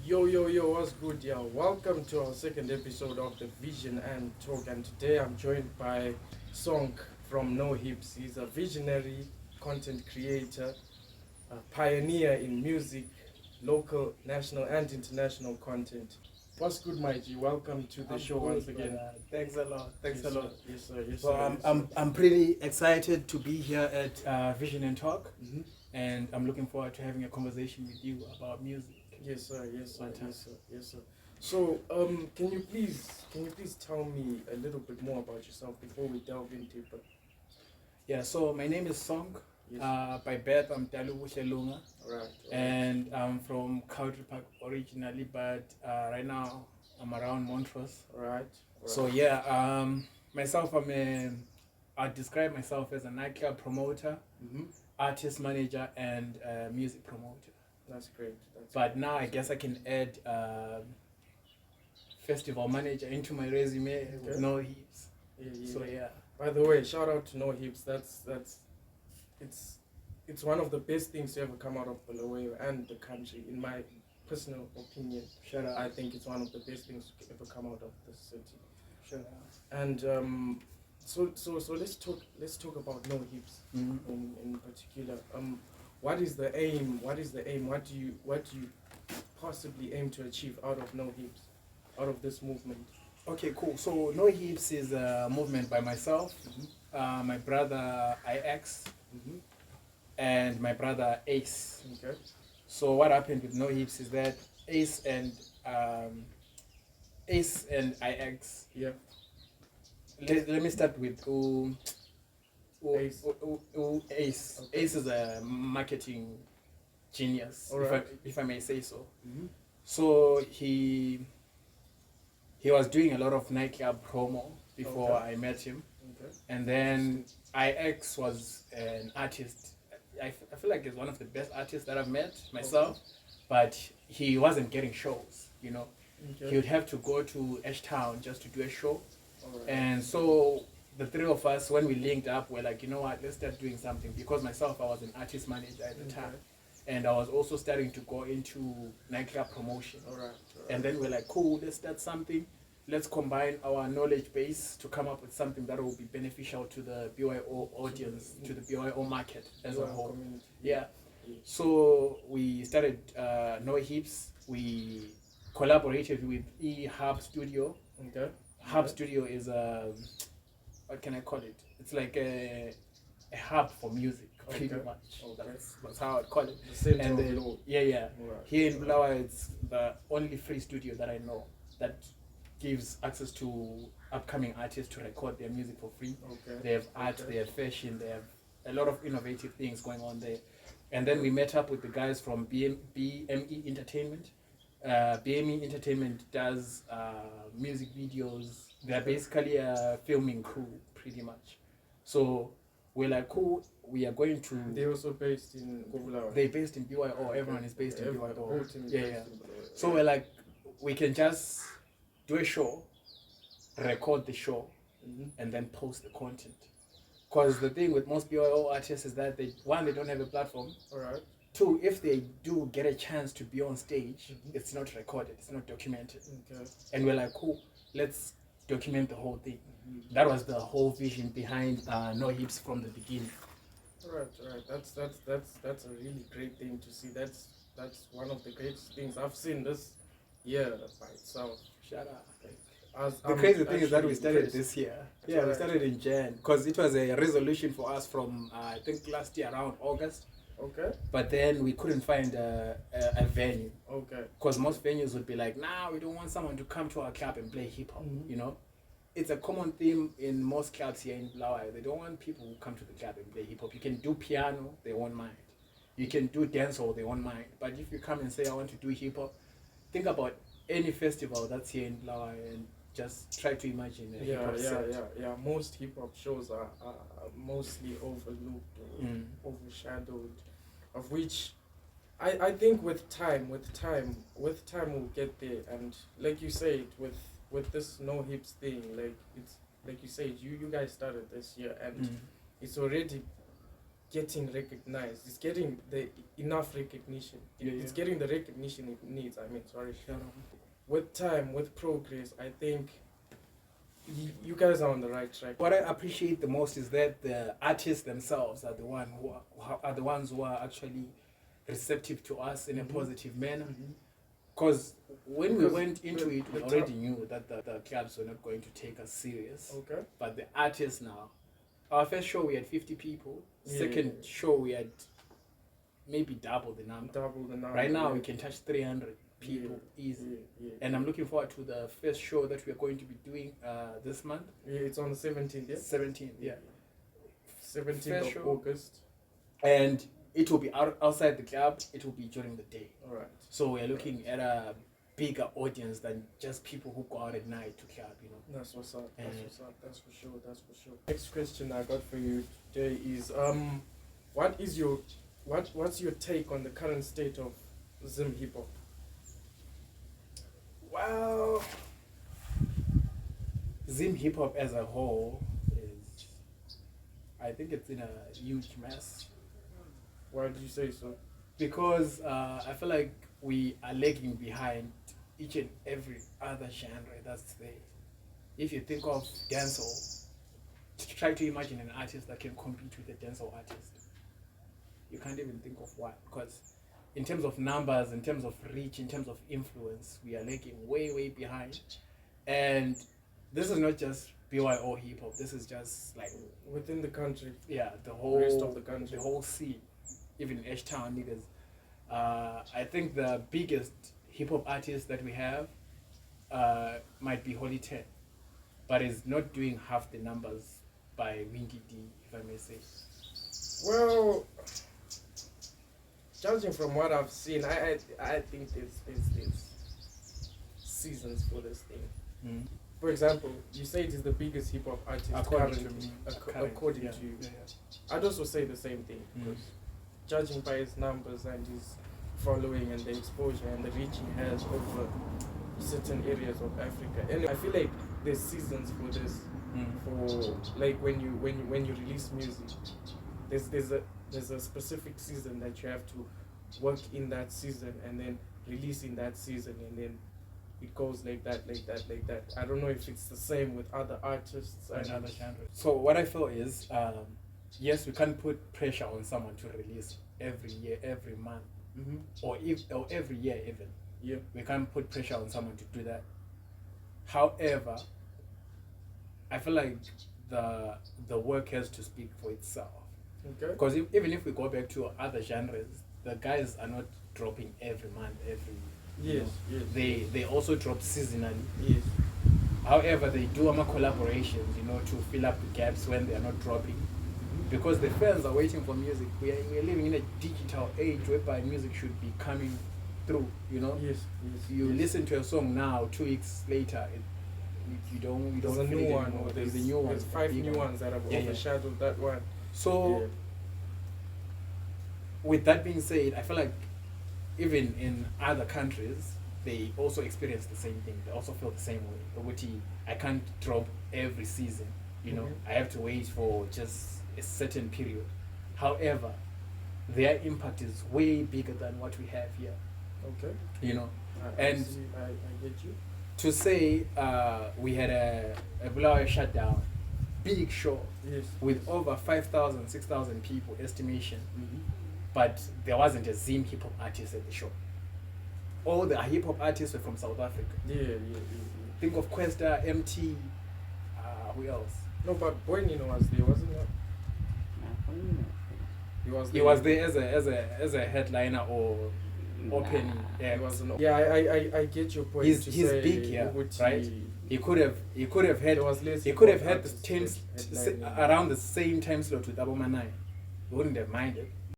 Yo, what's good, y'all? Welcome to our second episode of the Vision and Talk, and today I'm joined by Sonk from No Heeps. He's a visionary content creator, a pioneer in music, local, national, and international content. What's good, my G? Welcome to the I'm show good, once again. brother. Thanks a lot. Thanks Yes, a lot. sir. Yes, sir. Yes, So sir. I'm Yes, sir. I'm pretty excited to be here at Vision and Talk, Mhm. and I'm looking forward to having a conversation with you about music. Yes, sir. Yes, sir. Fantastic. Yes, sir. Yes, sir. So, can you please tell me a little bit more about yourself before we delve in deeper? Yeah. So my name is Sonk. Yes. By birth, I'm Lunga, Right. and I'm from Country Park originally, but right now I'm around Montrose. Right. So myself, I describe myself as a nightclub promoter, artist manager, and music promoter. That's great. But now I guess I can add festival manager into my resume with Okay. No Heeps. Yeah. So yeah, By the way, shout out to No Heeps. It's one of the best things to ever come out of Bulawayo and the country, in my personal opinion. shout out, I think it's one of the best things to ever come out of the city. shout out. And so let's talk about No Heeps in particular. What is the aim? What do you possibly aim to achieve out of No Heeps, out of this movement? Okay, cool. So No Heeps is a movement by myself, my brother IX, and my brother Ace. Okay. So what happened with No Heeps is that Ace and IX. Yeah. Let me start with Ace. Ace. Okay. Ace is a marketing genius, Alright. if I may say so. Mhm. So he was doing a lot of nightclub promo before Okay. I met him, Okay. and then IX was an artist. I feel like he's one of the best artists that I've met myself, but he wasn't getting shows. You know, Okay. he would have to go to Ashtown just to do a show. Alright. And so the three of us, when we linked up, we're like, you know what, let's start doing something. Because myself, I was an artist manager at the time. And I was also starting to go into nightclub promotion. Alright. And then we're like, cool, let's start something. Let's combine our knowledge base to come up with something that will be beneficial to the BYO audience, to the BYO market as a whole. Community. Yeah. So we started No Heeps. We collaborated with Hub Studio. Okay. Hub Studio is what can I call it? It's like a hub for music, pretty Okay. much. Okay. That's how I'd call it. The center And of then, law. yeah. Alright. Here in Bulawayo, it's the only free studio that I know that gives access to upcoming artists to record their music for free. Okay. They have art, Okay. they have fashion, they have a lot of innovative things going on there. And then we met up with the guys from BME Entertainment. BME Entertainment does music videos. They're basically a filming crew, pretty much. So we're like, cool, we are going to... They're also based in Bulawayo. They're based in BYO. Everyone is based in The whole BYO. team is Yeah. based in Bulawayo. So we're like, we can just do a show, record the show, and then post the content. Because the thing with most BYO artists is that they don't have a platform. Alright. Two, if they do get a chance to be on stage, it's not recorded, it's not documented. Okay. And we're like, cool, let's document the whole thing. That was the whole vision behind No Heeps from the beginning. Alright. That's a really great thing to see. That's one of the greatest things I've seen this year by itself. Shut up. I'm The crazy thing is that we actually started impressed. this year. That's Yeah, we right. started in Jan because it was a resolution for us from I think last year around August. Okay. But then we couldn't find a venue Okay. because most venues would be like, nah, we don't want someone to come to our club and play hip hop. You know, it's a common theme in most clubs here in Bulawayo. They don't want people who come to the club and play hip hop. You can do piano, they won't mind. You can do dancehall, they won't mind. But if you come and say I want to do hip hop, think about any festival that's here in Bulawayo and just try to imagine a hip hop set. Yeah. Most hip hop shows are mostly overlooked or overshadowed, of which I think with time we'll get there. And like you said, with this No Heeps thing, like it's like you said, you guys started this year and it's already getting recognized. It's getting the enough recognition. It's getting the recognition it needs. I mean, sorry. With time, with progress, I think you guys are on the right track. What I appreciate the most is that the artists themselves are the ones who are actually receptive to us in a positive manner. Because when we went into it, we already knew that the clubs were not going to take us serious. Okay. But the artists now, our first show we had 50 people. Second show we had maybe double the number. Right now we can touch 300 people easy. And I'm looking forward to the first show that we are going to be doing this month. Yeah, it's on the 17th. Yeah. 17th. Yeah. 17th of August. And it will be outside the club. It will be during the day. All right. So we're looking at a bigger audience than just people who go out at night to club, you know. That's what's up. That's for sure. Next question I got for you today is what's your take on the current state of zimhiphop? Well, zimhiphop as a whole is, I think it's in a huge mess. Why did you say so? Because I feel like we are lagging behind each and every other genre that's there. If you think of dancehall, try to imagine an artist that can compete with a dancehall artist. You can't even think of one, because in terms of numbers, in terms of reach, in terms of influence, we are lagging way behind. And this is not just BYO hip hop. This is just like within the country. Yeah, the whole rest of the country, the whole scene, even H-Town niggas. I think the biggest hip hop artist that we have might be Holy 10, but is not doing half the numbers by winkyd, if I may say. Well, judging from what I've seen, I think there's seasons for this thing. For example, you say it is the biggest hip hop artist according to you. I'd also say the same thing, because judging by his numbers and his following and the exposure and the reach he has over certain areas of Africa, and I feel like there's seasons for this. For like when you release music, there's a specific season that you have to work in that season and then release in that season, and then it goes like that. I don't know if it's the same with other artists and other genres. So what I feel is, yes, we can't put pressure on someone to release every year, every month, or every year even. Yeah, we can't put pressure on someone to do that. However, I feel like the work has to speak for itself. Okay. Because even if we go back to other genres, the guys are not dropping every month, Yes. They also drop seasonally. Yes. However, they do collaborations, to fill up the gaps when they are not dropping. Because the fans are waiting for music. We are living in a digital age whereby music should be coming through, Yes. You listen to a song now, 2 weeks later, you don't there's a new one, or there's a new one. There's 5 new ones that have overshadowed that one. So, with that being said, I feel like even in other countries, they also experience the same thing. They also feel the same way. I can't drop every season, I have to wait for just a certain period. However, their impact is way bigger than what we have here. Okay. I get you. To say we had a Bulawayo shutdown, big show, with over 5,000, 6,000 people estimation, but there wasn't a zimhiphop artist at the show. All the hip hop artists were from South Africa. Yeah. Think of Questa, MT, who else? No, but Boynino was there, wasn't he? He was there as a headliner or opening. I get your point. He's big here, right? He could have had the same around the same time slot with Abomanai. He wouldn't have minded.